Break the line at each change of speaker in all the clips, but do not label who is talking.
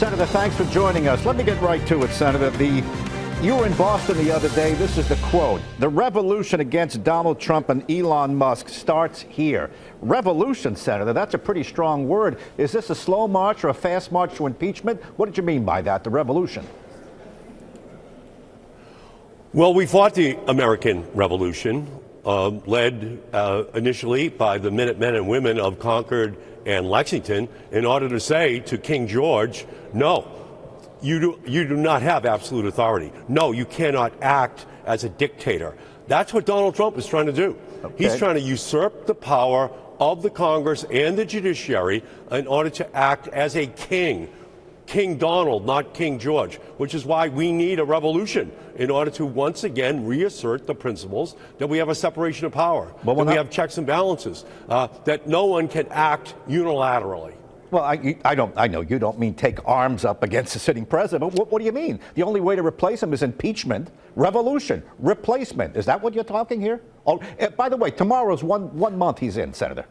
Senator, thanks for joining us. Let me get right to it, Senator. You were in Boston the other day. This is the quote. The revolution against Donald Trump and Elon Musk starts here. Revolution, Senator, that's a pretty strong word. Is this a slow march or a fast march to impeachment? What did you mean by that, the revolution?
Well, we fought the American Revolution, led initially by the Minutemen and women of Concord and Lexington, in order to say to King George, no, you do not have absolute authority. No, you cannot act as a dictator. That's what Donald Trump is trying to do. Okay. He's trying to usurp the power of the Congress and the judiciary in order to act as a king. King Donald, not King George, which is why we need a revolution in order to once again reassert the principles that we have a separation of power, that we have checks and balances, that no one can act unilaterally.
Well, I know you don't mean take arms up against the sitting president, but what do you mean? The only way to replace him is impeachment, revolution, replacement. Is that what you're talking here? Oh, by the way, tomorrow's one month he's in, Senator.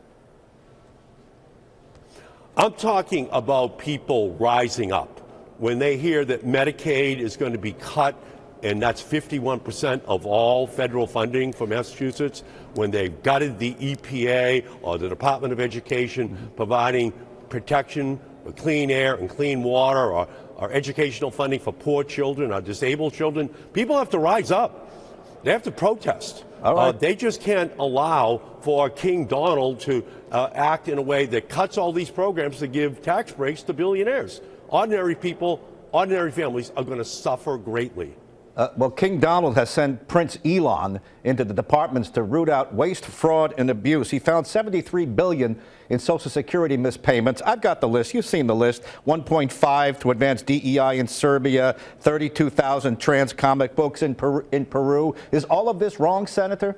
I'm talking about people rising up when they hear that Medicaid is going to be cut, and that's 51% of all federal funding for Massachusetts, when they've gutted the EPA or the Department of Education providing protection for clean air and clean water, or educational funding for poor children or disabled children. People have to rise up. They have to protest. All right. They just can't allow for King Donald to act in a way that cuts all these programs to give tax breaks to billionaires. Ordinary people, ordinary families are going to suffer greatly.
Well, King Donald has sent Prince Elon into the departments to root out waste, fraud, and abuse. He found $73 billion in Social Security mispayments. I've got the list. You've seen the list. 1.5 to advance DEI in Serbia, 32,000 trans comic books in Peru. Is all of this wrong, Senator?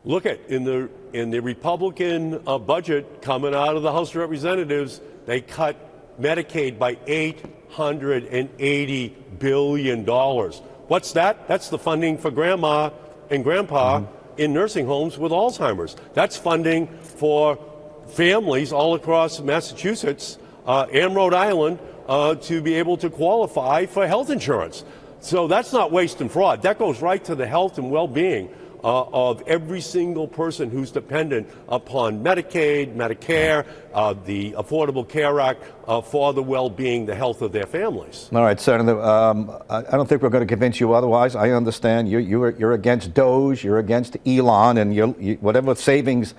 Look at in the Republican budget coming out of the House of Representatives, they cut Medicaid by $880 billion. What's that? That's the funding for grandma and grandpa in nursing homes with Alzheimer's. That's funding for families all across Massachusetts and Rhode Island to be able to qualify for health insurance. So that's not waste and fraud. That goes right to the health and well-being of every single person who's dependent upon Medicaid, Medicare, the Affordable Care Act for the well-being, the health of their families.
All right, Senator, I don't think we're going to convince you otherwise. I understand you're against DOGE, you're against Elon, and whatever savings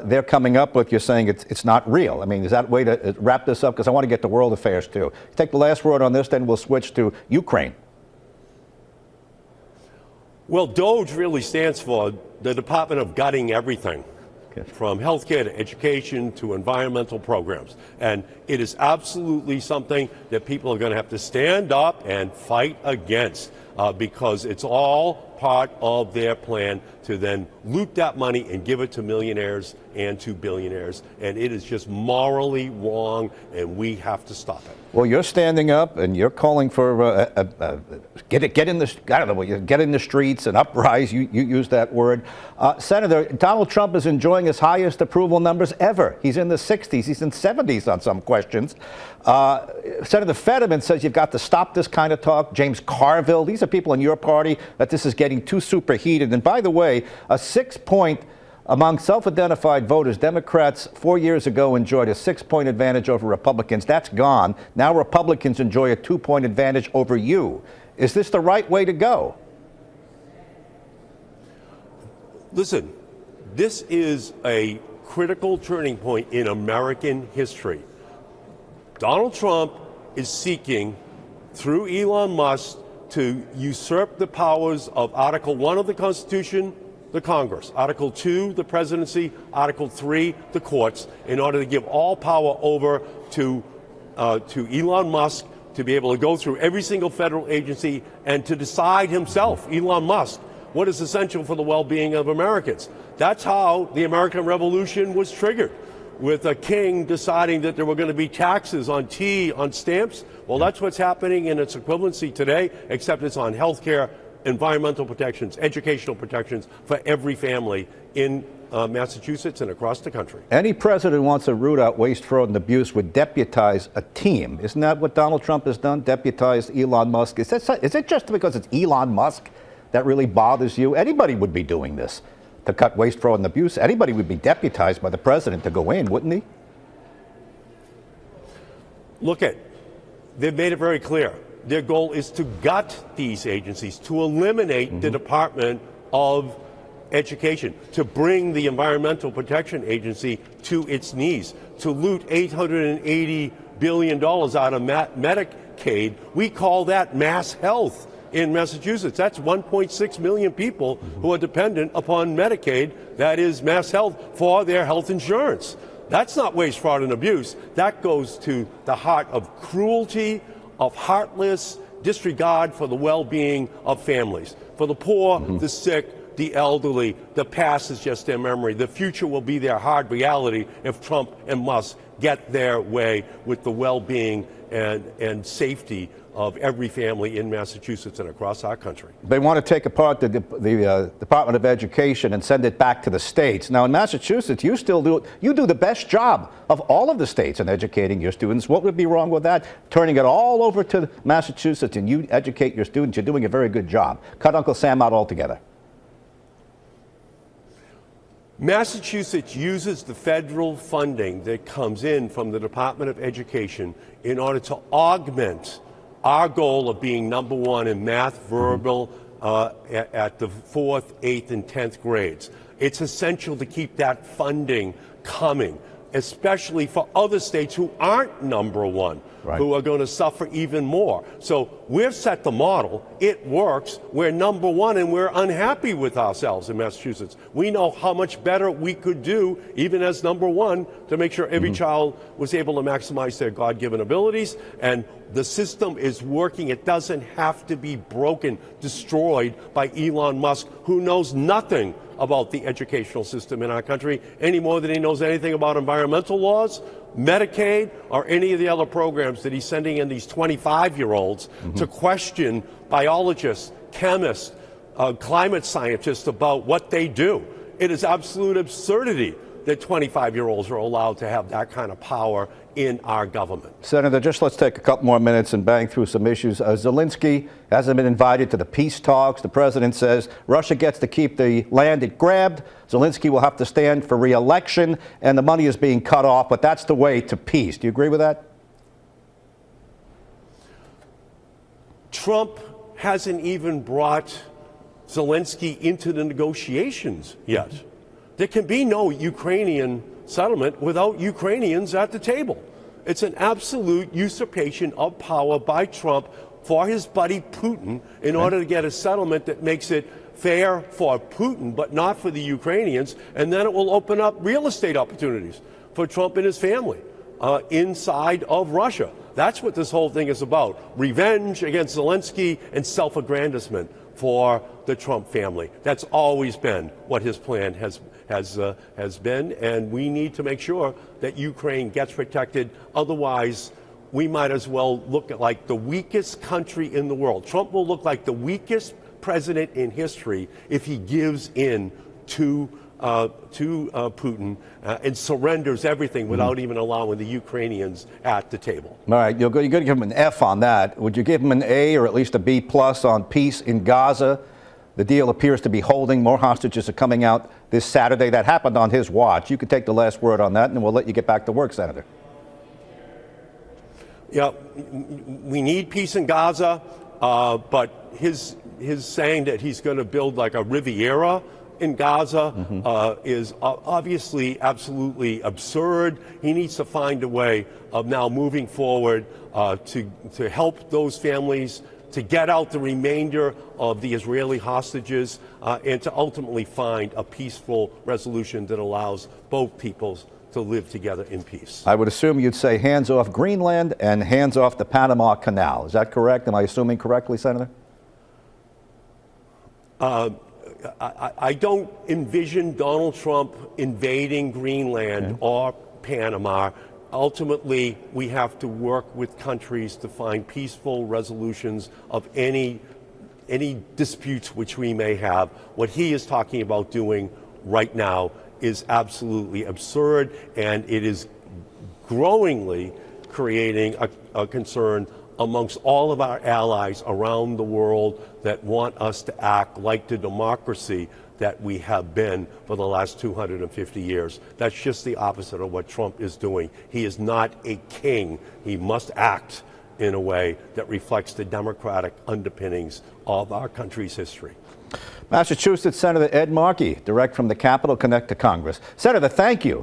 they're coming up with, you're saying it's not real. I mean, is that a way to wrap this up? Because I want to get to world affairs, too. Take the last word on this, then we'll switch to Ukraine.
Well, DOGE really stands for the Department of Gutting Everything, from healthcare to education to environmental programs. And it is absolutely something that people are going to have to stand up and fight against because it's all part of their plan to then loot that money and give it to millionaires and to billionaires. And it is just morally wrong, and we have to stop it.
Well, you're standing up and you're calling for get in the streets and uprise. You use that word, Senator. Donald Trump is enjoying his highest approval numbers ever. He's in the 60s. He's in 70s on some questions. Senator Fetterman says you've got to stop this kind of talk. James Carville. These are people in your party that this is getting too superheated. And by the way, a 6-point. Among self-identified voters, Democrats 4 years ago enjoyed a 6-point advantage over Republicans. That's gone. Now Republicans enjoy a 2-point advantage over you. Is this the right way to go?
Listen, this is a critical turning point in American history. Donald Trump is seeking, through Elon Musk, to usurp the powers of Article 1 of the Constitution, the Congress, Article 2, the presidency, Article 3, the courts, in order to give all power over to Elon Musk to be able to go through every single federal agency and to decide himself, Elon Musk, what is essential for the well-being of Americans. That's how the American Revolution was triggered, with a king deciding that there were going to be taxes on tea, on stamps. Well, that's what's happening in its equivalency today, except it's on health care, environmental protections, educational protections for every family in Massachusetts and across the country.
Any president who wants to root out waste, fraud, and abuse would deputize a team. Isn't that what Donald Trump has done? Deputized Elon Musk. Is it just because it's Elon Musk that really bothers you? Anybody would be doing this to cut waste, fraud, and abuse. Anybody would be deputized by the president to go in, wouldn't he?
Look they've made it very clear. Their goal is to gut these agencies, to eliminate the Department of Education, to bring the Environmental Protection Agency to its knees, to loot $880 billion out of Medicaid. We call that mass health in Massachusetts. That's 1.6 million people who are dependent upon Medicaid, that is mass health, for their health insurance. That's not waste, fraud, and abuse. That goes to the heart of cruelty, of heartless disregard for the well-being of families. For the poor, the sick, the elderly, the past is just their memory. The future will be their hard reality if Trump and Musk get their way with the well-being and safety of every family in Massachusetts and across our country.
They want to take apart the Department of Education and send it back to the states. Now, in Massachusetts, you do the best job of all of the states in educating your students. What would be wrong with that? Turning it all over to Massachusetts and you educate your students. You're doing a very good job. Cut Uncle Sam out altogether.
Massachusetts uses the federal funding that comes in from the Department of Education in order to augment our goal of being number one in math, verbal, at the 4th, 8th, and 10th grades. It's essential to keep that funding coming, especially for other states who aren't number one, who are going to suffer even more. So we've set the model. It works. We're number one, and we're unhappy with ourselves in Massachusetts. We know how much better we could do, even as number one, to make sure every child was able to maximize their God-given abilities. And the system is working. It doesn't have to be broken, destroyed by Elon Musk, who knows nothing about the educational system in our country any more than he knows anything about environmental laws, Medicaid, or any of the other programs that he's sending in these 25-year-olds to question biologists, chemists, climate scientists about what they do. It is absolute absurdity that 25-year-olds are allowed to have that kind of power in our government.
Senator, just let's take a couple more minutes and bang through some issues. Zelensky hasn't been invited to the peace talks. The president says Russia gets to keep the land it grabbed. Zelensky will have to stand for re-election, and the money is being cut off, but that's the way to peace. Do you agree with that?
Trump hasn't even brought Zelensky into the negotiations yet. There can be no Ukrainian settlement without Ukrainians at the table. It's an absolute usurpation of power by Trump for his buddy Putin in order to get a settlement that makes it fair for Putin but not for the Ukrainians, and then it will open up real estate opportunities for Trump and his family inside of Russia. That's what this whole thing is about. Revenge against Zelensky and self-aggrandizement for the Trump family. That's always been what his plan has been, and we need to make sure that Ukraine gets protected. Otherwise, we might as well look at like the weakest country in the world. Trump will look like the weakest president in history if he gives in to Putin and surrenders everything without even allowing the Ukrainians at the table.
All right, you're going to give him an F on that. Would you give him an A or at least a B+ on peace in Gaza? The deal appears to be holding. More hostages are coming out this Saturday. That happened on his watch. You could take the last word on that, and we'll let you get back to work, Senator.
Yeah, we need peace in Gaza, but his saying that he's going to build like a Riviera in Gaza is obviously absolutely absurd. He needs to find a way of now moving forward to help those families, to get out the remainder of the Israeli hostages, and to ultimately find a peaceful resolution that allows both peoples to live together in peace. I
would assume you'd say hands off Greenland and hands off the Panama Canal. Is that correct? Am I assuming correctly, Senator?
I don't envision Donald Trump invading Greenland or Panama. Ultimately, we have to work with countries to find peaceful resolutions of any disputes which we may have. What he is talking about doing right now is absolutely absurd, and it is growingly creating a concern amongst all of our allies around the world that want us to act like the democracy that we have been for the last 250 years. That's just the opposite of what Trump is doing. He is not a king. He must act in a way that reflects the democratic underpinnings of our country's history.
Massachusetts Senator Ed Markey, direct from the Capitol, Connect to Congress. Senator, thank you.